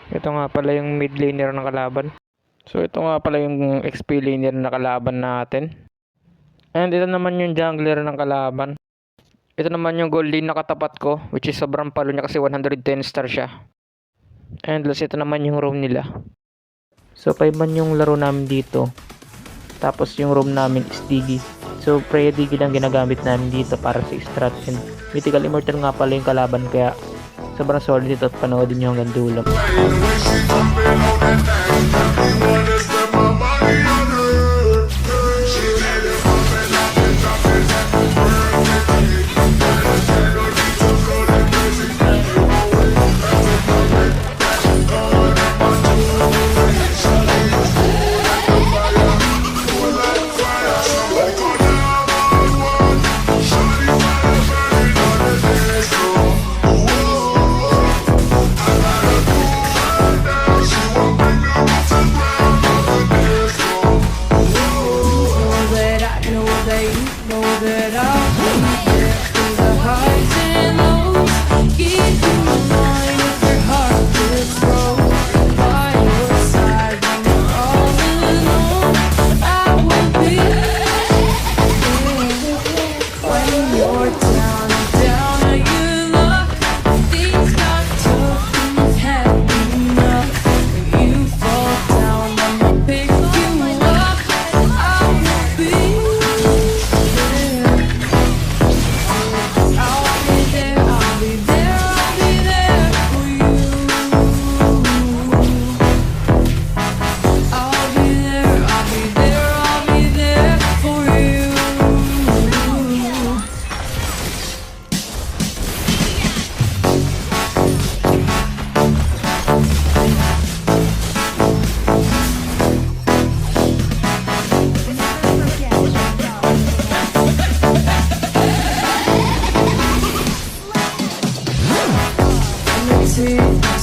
Ito nga pala yung mid laner ng kalaban. So ito nga pala yung XP laner na kalaban natin. And ito naman yung jungler ng kalaban. Ito naman yung gold lane na katapat ko, which is sobrang palo niya kasi 110 star siya. And plus ito naman yung roam nila. So 5 man yung laro namin dito. Tapos yung roam namin is Digi. So Freya Digi lang ginagamit namin dito para sa strat. And Mythical Immortal nga pala yung kalaban, kaya sobrang solid ito at panoodin nyo hanggang dulo.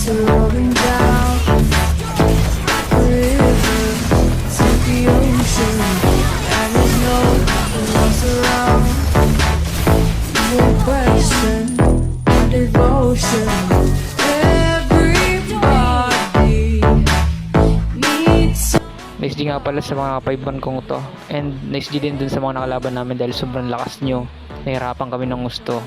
Rolling down the river to the ocean, and there's no one else around. No question, my devotion. Everybody needs. Nice G nga pala sa mga 5 man kong to. And nice G din dun sa mga nakalaban namin dahil sobrang lakas nyo. Nahirapan kami ng gusto.